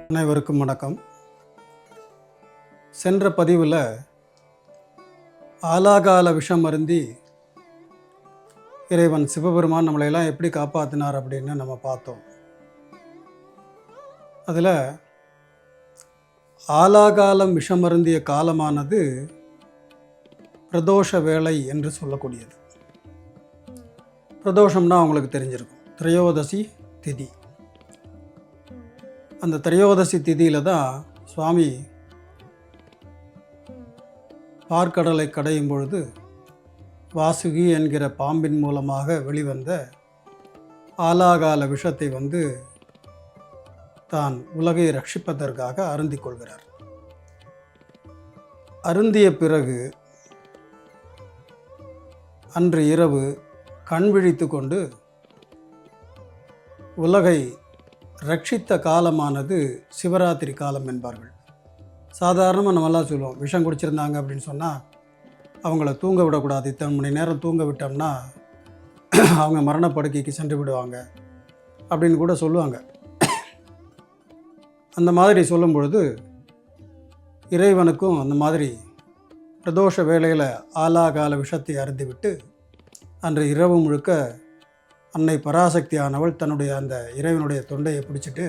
அனைவருக்கும் வணக்கம். சென்ற பதிவில் ஆலாகால விஷம் அருந்தி இறைவன் சிவபெருமான் நம்மளையெல்லாம் எப்படி காப்பாற்றினார் அப்படின்னு நம்ம பார்த்தோம். அதில் ஆலாகாலம் விஷம் அருந்திய காலமானது பிரதோஷ வேளை என்று சொல்லக்கூடியது. பிரதோஷம்னா அவங்களுக்கு தெரிஞ்சிருக்கும், திரையோதசி திதி. அந்த திரையோதசி திதியில் தான் சுவாமி பார்க்கடலை கடையும் பொழுது வாசுகி என்கிற பாம்பின் மூலமாக வெளிவந்த ஆலாகால விஷத்தை தான் உலகை ரட்சிப்பதற்காக அருந்திக் கொள்கிறார். அருந்திய பிறகு அன்று இரவு கண் விழித்து கொண்டு உலகை ரட்சித்த காலமானது சிவராத்திரி காலம் என்பார்கள். சாதாரணமாக நம்மெல்லாம் சொல்லுவோம், விஷம் குடிச்சிருந்தாங்க அப்படின்னு சொன்னால் அவங்கள தூங்க விடக்கூடாது, இத்தனை மணி நேரம் தூங்க விட்டோம்னா அவங்க மரணப்படுக்கைக்கு சென்று விடுவாங்க அப்படின்னு கூட சொல்லுவாங்க. அந்த மாதிரி சொல்லும் பொழுது இறைவனுக்கும் அந்த மாதிரி பிரதோஷ வேளையில் ஆலாகால விஷத்தை அருந்திவிட்டு அன்று இரவு முழுக்க அன்னை பராசக்தியானவள் தன்னுடைய அந்த இறைவனுடைய தொண்டையை பிடிச்சிட்டு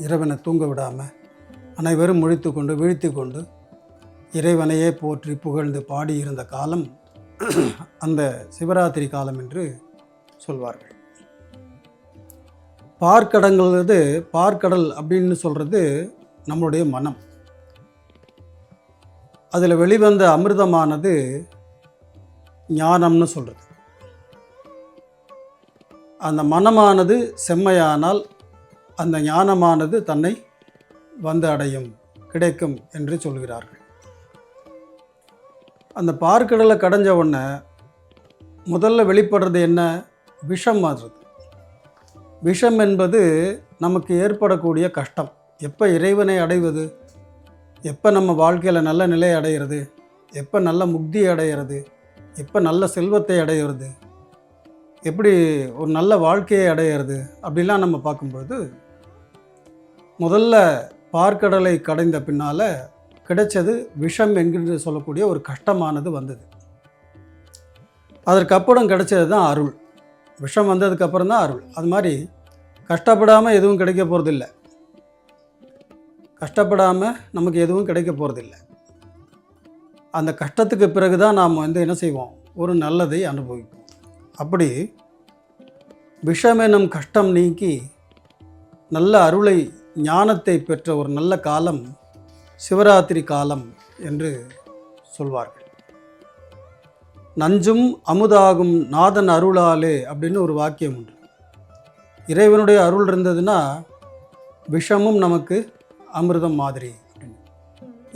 இறைவனை தூங்க விடாமல் அனைவரும் விழித்து கொண்டு இறைவனையே போற்றி புகழ்ந்து பாடியிருந்த காலம் அந்த சிவராத்திரி காலம் என்று சொல்வார்கள். பார்க்கடல் அப்படின்னு சொல்கிறது நம்மளுடைய மனம். அதில் வெளிவந்த அமிர்தமானது ஞானம்னு சொல்கிறது. அந்த மனமானது செம்மையானால் அந்த ஞானமானது தன்னை வந்து அடையும், கிடைக்கும் என்று சொல்கிறார்கள். அந்த பார்க்கடலை கடைஞ்ச உடனே முதல்ல வெளிப்படுறது என்ன? விஷம் ஆகிறது. விஷம் என்பது நமக்கு ஏற்படக்கூடிய கஷ்டம். எப்போ இறைவனை அடைவது, எப்போ நம்ம வாழ்க்கையில் நல்ல நிலை அடைகிறது, எப்போ நல்ல முக்தி அடைகிறது, எப்போ நல்ல செல்வத்தை அடைகிறது, எப்படி ஒரு நல்ல வாழ்க்கையை அடையிறது அப்படிலாம் நம்ம பார்க்கும்பொழுது முதல்ல பார்க்கடலை கடைந்த பின்னால் கிடைச்சது விஷம் என்கின்ற சொல்லக்கூடிய ஒரு கஷ்டமானது வந்தது. அதற்கப்புறம் கிடைச்சது தான் அருள். விஷம் வந்ததுக்கப்புறம் தான் அருள். அது மாதிரி கஷ்டப்படாமல் எதுவும் கிடைக்க போகிறதில்லை. கஷ்டப்படாமல் நமக்கு எதுவும் கிடைக்க போகிறதில்லை. அந்த கஷ்டத்துக்கு பிறகு தான் நாம் என்ன செய்வோம்? ஒரு நல்லதை அனுபவிப்போம். அப்படி விஷமெனும் கஷ்டம் நீக்கி நல்ல அருளை ஞானத்தை பெற்ற ஒரு நல்ல காலம் சிவராத்திரி காலம் என்று சொல்வார்கள். நஞ்சும் அமுதாகும் நாதன் அருளாலே அப்படின்னு ஒரு வாக்கியம் உண்டு. இறைவனுடைய அருள் இருந்ததுன்னா விஷமும் நமக்கு அமிர்தம் மாதிரி அப்படின்னு.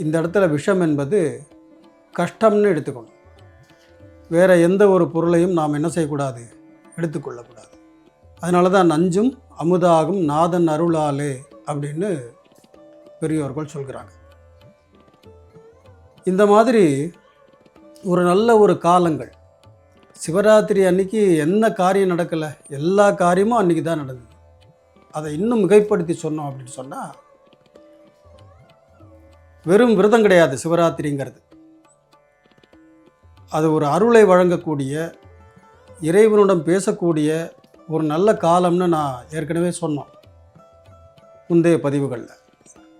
இந்த இடத்துல விஷம் என்பது கஷ்டம்னு எடுத்துக்கணும். வேறு எந்த ஒரு பொருளையும் நாம் என்ன செய்யக்கூடாது? எடுத்துக்கொள்ளக்கூடாது. அதனால தான் நஞ்சும் அமுதாகும் நாதன் அருளாலே அப்படின்னு பெரியோர்கள் சொல்கிறாங்க. இந்த மாதிரி ஒரு நல்ல ஒரு காலங்கள் சிவராத்திரி அன்னைக்கு என்ன காரியம் நடக்கலை, எல்லா காரியமும் அன்றைக்கி தான் நடந்தது. அதை இன்னும் மிகைப்படுத்தி சொன்னோம் அப்படின்னு சொன்னால் வெறும் விரதம் கிடையாது சிவராத்திரிங்கிறது. அது ஒரு அருளை வழங்கக்கூடிய, இறைவனுடன் பேசக்கூடிய ஒரு நல்ல காலம்னு நான் ஏற்கனவே சொன்னோம் முந்தைய பதிவுகளில்.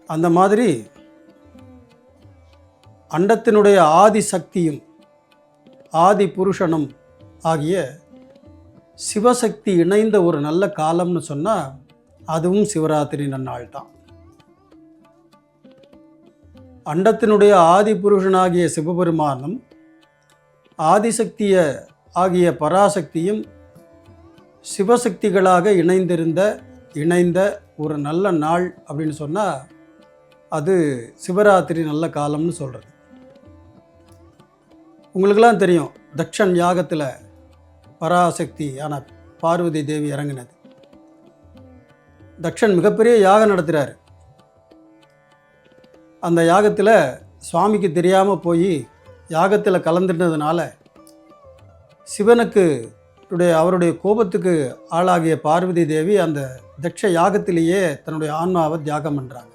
அந்த மாதிரி அண்டத்தினுடைய ஆதி சக்தியும் ஆதி புருஷனும் ஆகிய சிவசக்தி இணைந்த ஒரு நல்ல காலம்னு சொன்னால் அதுவும் சிவராத்திரி நன்னாள் தான். அண்டத்தினுடைய ஆதி புருஷனாகிய சிவபெருமானும் ஆதிசக்திய ஆகிய பராசக்தியும் சிவசக்திகளாக இணைந்த ஒரு நல்ல நாள் அப்படின்னு சொன்னால் அது சிவராத்திரி நல்ல காலம்னு சொல்கிறது. உங்களுக்கெல்லாம் தெரியும், தக்ஷன் யாகத்தில் பராசக்தி ஆன பார்வதி தேவி இறங்கினது. தக்ஷன் மிகப்பெரிய யாகம் நடத்துகிறார். அந்த யாகத்தில் சுவாமிக்கு தெரியாமல் போய் யாகத்தில் கலந்துட்டதுனால அவருடைய கோபத்துக்கு ஆளாகிய பார்வதி தேவி அந்த தக்ஷ யாகத்திலேயே தன்னுடைய ஆன்மாவை தியாகம் பண்ணுறாங்க.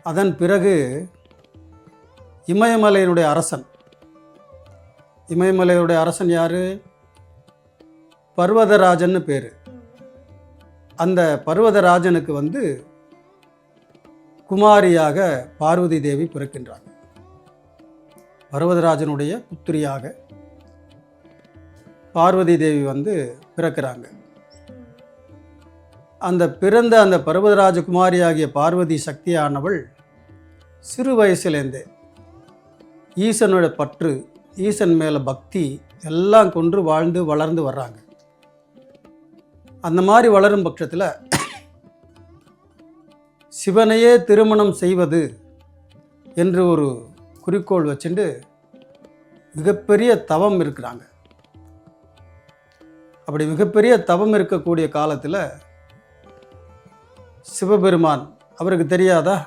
அதன் பிறகு இமயமலையினுடைய அரசன் யார்? பர்வதராஜன்னு பேர். அந்த பர்வதராஜனுக்கு குமாரியாக பார்வதி தேவி பிறக்கின்றாங்க. பர்வதராஜனுடைய புத்திரியாக பார்வதி தேவி பிறக்கிறாங்க. அந்த பர்வதராஜ குமாரியாகிய பார்வதி சக்தியானவள் சிறு வயசுலேருந்தே ஈசனோட பற்று, ஈசன் மேலே பக்தி எல்லாம் கொண்டு வாழ்ந்து வளர்ந்து வர்றாங்க. அந்த மாதிரி வளரும் பட்சத்தில் சிவனையே திருமணம் செய்வது என்று ஒரு குறிக்கோள் வச்சுட்டு மிகப்பெரிய தவம் இருக்கிறாங்க. அப்படி மிகப்பெரிய தவம் இருக்கக்கூடிய காலத்தில் சிவபெருமான் அவருக்கு தெரியாதா?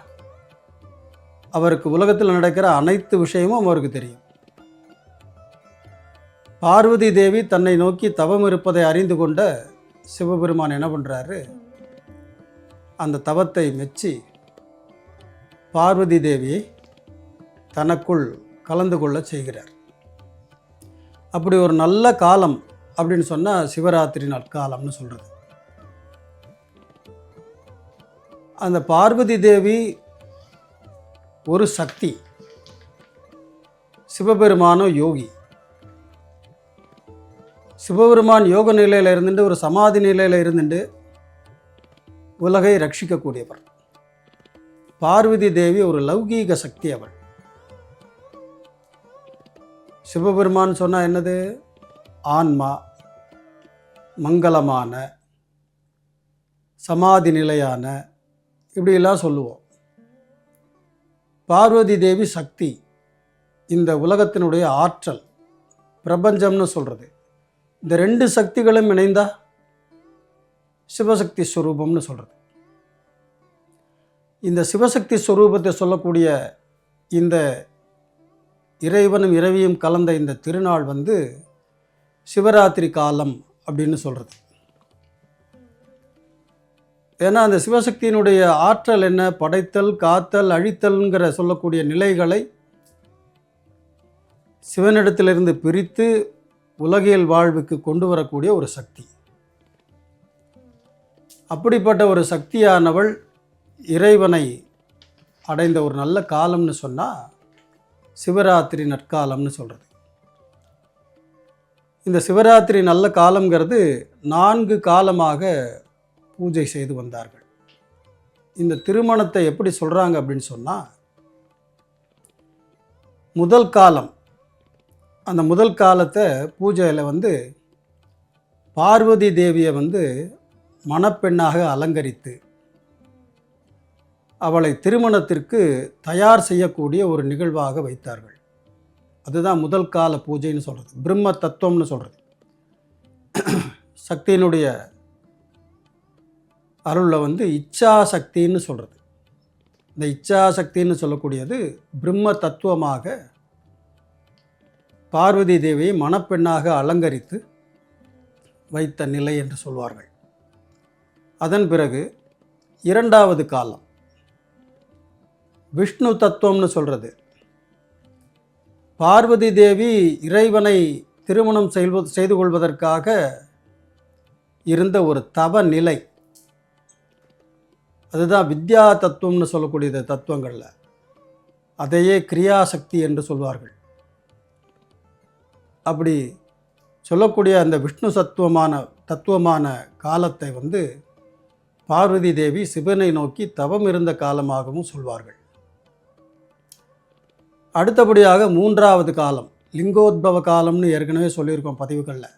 அவருக்கு உலகத்தில் நடக்கிற அனைத்து விஷயமும் அவருக்கு தெரியும். பார்வதி தேவி தன்னை நோக்கி தவம் இருப்பதை அறிந்து கொண்ட சிவபெருமான் என்ன பண்ணுறாரு? அந்த தவத்தை மெச்சி பார்வதி தேவியை தனக்குள் கலந்து கொள்ள செய்கிறார். அப்படி ஒரு நல்ல காலம் அப்படின்னு சொன்னால் சிவராத்திரி நற்காலம்னு சொல்கிறது. அந்த பார்வதி தேவி ஒரு சக்தி, சிவபெருமானோ யோகி. சிவபெருமான் யோக நிலையில் இருந்துட்டு ஒரு சமாதி நிலையில் இருந்துட்டு உலகை ரட்சிக்கக்கூடியவர். பார்வதி தேவி ஒரு லௌகீக சக்தி. அவள் சிவபெருமான் சொன்னால் என்னது? ஆன்மா, மங்களமான, சமாதி நிலையான, இப்படியெல்லாம் சொல்லுவோம். பார்வதி தேவி சக்தி, இந்த உலகத்தினுடைய ஆற்றல், பிரபஞ்சம்னு சொல்கிறது. இந்த ரெண்டு சக்திகளும் இணைந்தா சிவசக்தி ஸ்வரூபம்னு சொல்கிறது. இந்த சிவசக்தி ஸ்வரூபத்தை சொல்லக்கூடிய இந்த இறைவனும் இறைவியும் கலந்த இந்த திருநாள் சிவராத்திரி காலம் அப்படின்னு சொல்கிறது. ஏன்னா அந்த சிவசக்தியினுடைய ஆற்றல் என்ன? படைத்தல், காத்தல், அழித்தல்ங்கிற சொல்லக்கூடிய நிலைகளை சிவனிடத்திலிருந்து பிரித்து உலகியல் வாழ்வுக்கு கொண்டு வரக்கூடிய ஒரு சக்தி. அப்படிப்பட்ட ஒரு சக்தியானவள் இறைவனை அடைந்த ஒரு நல்ல காலம்னு சொன்னால் சிவராத்திரி நற்காலம்னு சொல்கிறது. இந்த சிவராத்திரி நல்ல காலங்கிறது 4 காலமாக பூஜை செய்து வந்தார்கள். இந்த திருமணத்தை எப்படி சொல்கிறாங்க அப்படின்னு சொன்னால், முதல் காலம், அந்த முதல் காலத்தை பூஜையில் பார்வதி தேவியை மணப்பெண்ணாக அலங்கரித்து அவளை திருமணத்திற்கு தயார் செய்யக்கூடிய ஒரு நிகழ்வாக வைத்தார்கள். அதுதான் முதல் கால பூஜைன்னு சொல்கிறது. பிரம்ம தத்துவம்னு சொல்கிறது. சக்தியினுடைய அருளில் இச்சா சக்தின்னு சொல்கிறது. இந்த இச்சா சக்தின்னு சொல்லக்கூடியது பிரம்ம தத்துவமாக பார்வதி தேவியை மணப்பெண்ணாக அலங்கரித்து வைத்த நிலை என்று சொல்வார்கள். அதன் பிறகு இரண்டாவது காலம் விஷ்ணு தத்துவம்னு சொல்கிறது. பார்வதி தேவி இறைவனை திருமணம் செய்து கொள்வதற்காக இருந்த ஒரு தவ நிலை, அதுதான் வித்யா தத்துவம்னு சொல்லக்கூடிய தத்துவங்களில் அதையே கிரியாசக்தி என்று சொல்வார்கள். அப்படி சொல்லக்கூடிய அந்த விஷ்ணு தத்துவமான காலத்தை பார்வதி தேவி சிவனை நோக்கி தவம் இருந்த காலமாகவும் சொல்வார்கள். அடுத்தபடியாக மூன்றாவது காலம் லிங்கோத்பவ காலம்னு ஏற்கனவே சொல்லியிருக்கோம் பதிவுகளில்.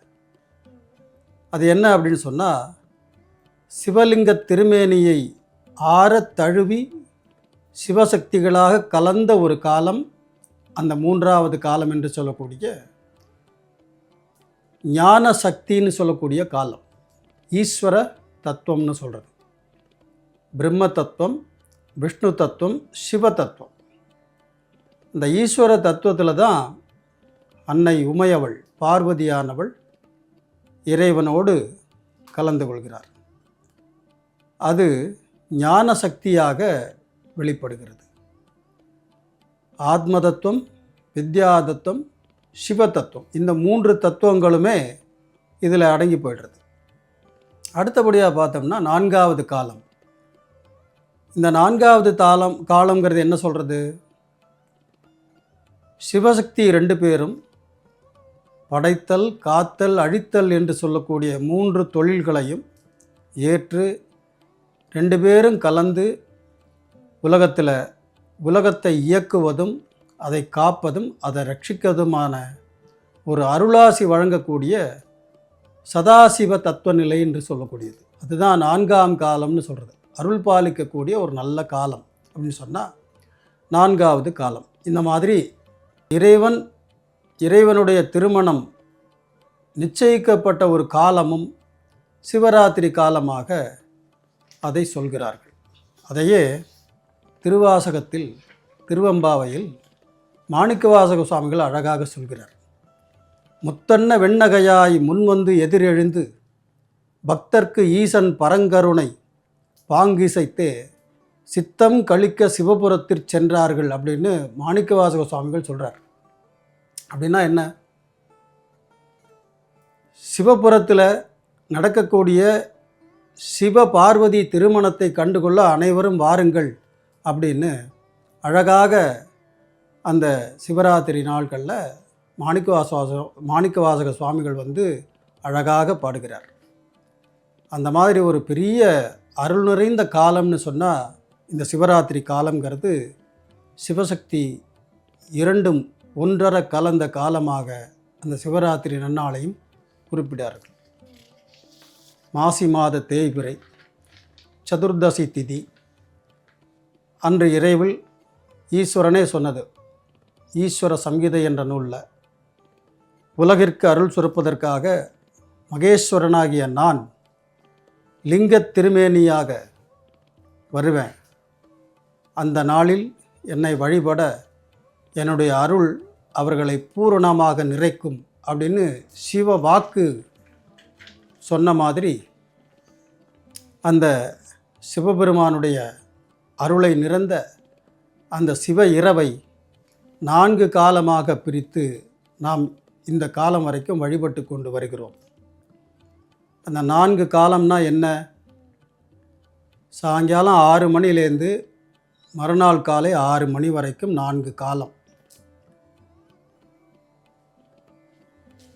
அது என்ன அப்படின்னு சொன்னால், சிவலிங்க திருமேனியை ஆற தழுவி சிவசக்திகளாக கலந்த ஒரு காலம் அந்த மூன்றாவது காலம் என்று சொல்லக்கூடிய ஞான சக்தின்னு சொல்லக்கூடிய காலம். ஈஸ்வர தத்துவம்னு சொல்கிறது. பிரம்ம தத்துவம், விஷ்ணு தத்துவம், சிவ தத்துவம். இந்த ஈஸ்வர தத்துவத்தில் தான் அன்னை உமையவள் பார்வதியானவள் இறைவனோடு கலந்து கொள்கிறார். அது ஞான சக்தியாக வெளிப்படுகிறது. ஆத்ம தத்துவம், வித்யா தத்துவம், சிவ தத்துவம், இந்த 3 தத்துவங்களுமே இதில் அடங்கி போய்டுறது. அடுத்தபடியாக பார்த்தோம்னா 4வது காலம். இந்த 4வது காலங்கிறது என்ன சொல்கிறது? சிவசக்தி 2 பேரும் படைத்தல், காத்தல், அழித்தல் என்று சொல்லக்கூடிய 3 தொழில்களையும் ஏற்று 2 பேரும் கலந்து உலகத்தை இயக்குவதும், அதை காப்பதும், அதை ரட்சிக்கதுமான ஒரு அருளாசி வழங்கக்கூடிய சதாசிவ தத்துவ நிலை என்று சொல்லக்கூடியது. அதுதான் 4ஆம் காலம்னு சொல்கிறது. அருள் பாலிக்கக்கூடிய ஒரு நல்ல காலம் அப்படின்னு சொன்னால் 4வது காலம். இந்த மாதிரி இறைவனுடைய திருமணம் நிச்சயிக்கப்பட்ட ஒரு காலமும் சிவராத்திரி காலமாக அதை சொல்கிறார்கள். அதையே திருவாசகத்தில், திருவெம்பாவையில் மாணிக்கவாசக சுவாமிகள் அழகாக சொல்கிறார். முத்தன்ன வெண்ணகையாய் முன்வந்து எதிரெழுந்து பக்தர்க்கு ஈசன் பரங்கருணை பாங்கிசைத்தே சித்தம் கழிக்க சிவபுரத்திற் சென்றார்கள் அப்படின்னு மாணிக்கவாசக சுவாமிகள் சொல்கிறார். அப்படின்னா என்ன? சிவபுரத்தில் நடக்கக்கூடிய சிவ பார்வதி திருமணத்தை கண்டுகொள்ள அனைவரும் வாருங்கள் அப்படின்னு அழகாக அந்த சிவராத்திரி நாட்களில் மாணிக்கவாசக சுவாமிகள் வந்து அழகாக பாடுகிறார். அந்த மாதிரி ஒரு பெரிய அருள் நிறைந்த காலம்னு சொன்னால் இந்த சிவராத்திரி காலங்கிறது சிவசக்தி 2ம் ஒன்றரை கலந்த காலமாக அந்த சிவராத்திரி நன்னாளையும் குறிப்பிட்டார்கள். மாசி மாத தேய்பிறை சதுர்தசி திதி அன்று இரவில் ஈஸ்வரனே சொன்னது, ஈஸ்வர சங்கீதை என்ற நூலில், உலகிற்கு அருள் சுரப்பதற்காக மகேஸ்வரனாகிய நான் லிங்கத் திருமேனியாக வருவேன். அந்த நாளில் என்னை வழிபட என்னுடைய அருள் அவர்களை பூரணமாக நிறைக்கும் அப்படின்னு சிவ வாக்கு சொன்ன மாதிரி அந்த சிவபெருமானுடைய அருளை நிறைந்த அந்த சிவ இரவை 4 காலமாக பிரித்து நாம் இந்த காலம் வரைக்கும் வழிபட்டு கொண்டு வருகிறோம். அந்த 4 காலம்னா என்ன? சாயங்காலம் 6 மணிலேருந்து மறுநாள் காலை 6 மணி வரைக்கும் 4 காலம்.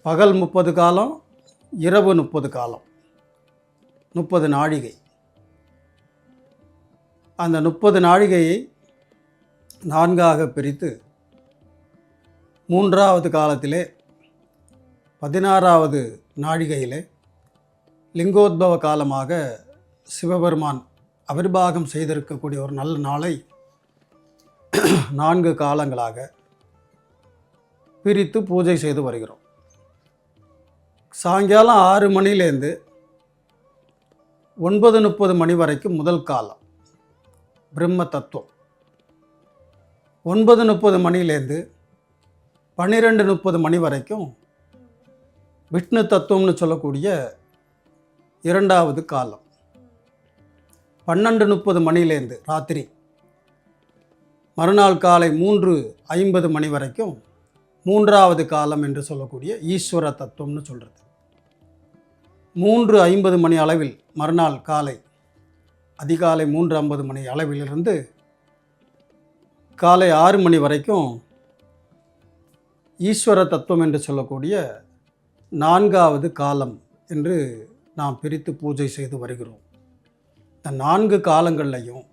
பகல் 30 காலம், இரவு 30 காலம், 30 நாழிகை. அந்த 30 நாழிகையை 4ஆக பிரித்து 3வது காலத்திலே 16வது நாழிகையிலே லிங்கோத்பவ காலமாக சிவபெருமான் அவிர்வாகம் செய்திருக்கக்கூடிய ஒரு நல்ல நாளை 4 காலங்களாக பிரித்து பூஜை செய்து வருகிறோம். சாயங்காலம் 6 மணிலேருந்து 9:30 மணி வரைக்கும் முதல் காலம் பிரம்ம தத்துவம். 9:30 மணிலேருந்து 12:30 மணி வரைக்கும் விஷ்ணு தத்துவம்னு சொல்லக்கூடிய 2வது காலம். 12:30 மணிலேருந்து ராத்திரி மறுநாள் காலை 3:50 மணி வரைக்கும் 3வது காலம் என்று சொல்லக்கூடிய ஈஸ்வர தத்துவம்னு சொல்கிறது. 3:50 மணி அளவில் மறுநாள் காலை அதிகாலை 3:50 மணி அளவிலிருந்து காலை 6 மணி வரைக்கும் ஈஸ்வர தத்துவம் என்று சொல்லக்கூடிய 4வது காலம் என்று நாம் பிரித்து பூஜை செய்து வருகிறோம். இந்த 4 காலங்கள்லையும்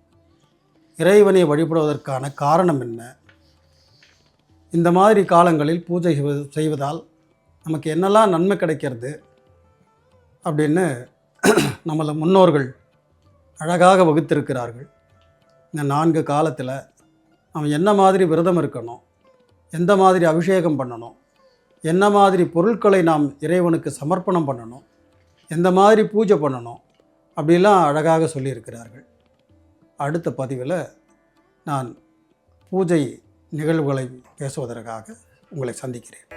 இறைவனை வழிபடுவதற்கான காரணம் என்ன? இந்த மாதிரி காலங்களில் பூஜை செய்வதால் நமக்கு என்னெல்லாம் நன்மை கிடைக்கிறது அப்படின்னு நம்மளை முன்னோர்கள் அழகாக வகுத்திருக்கிறார்கள். இந்த 4 காலத்தில் நம்ம என்ன மாதிரி விரதம் இருக்கணும், எந்த மாதிரி அபிஷேகம் பண்ணணும், என்ன மாதிரி பொருட்களை நாம் இறைவனுக்கு சமர்ப்பணம் பண்ணணும், எந்த மாதிரி பூஜை பண்ணணும் அப்படிலாம் அழகாக சொல்லியிருக்கிறார்கள். அடுத்த பதிவில் நான் பூஜை நிகழ்வுகளை பேசுவதற்காக உங்களை சந்திக்கிறேன்.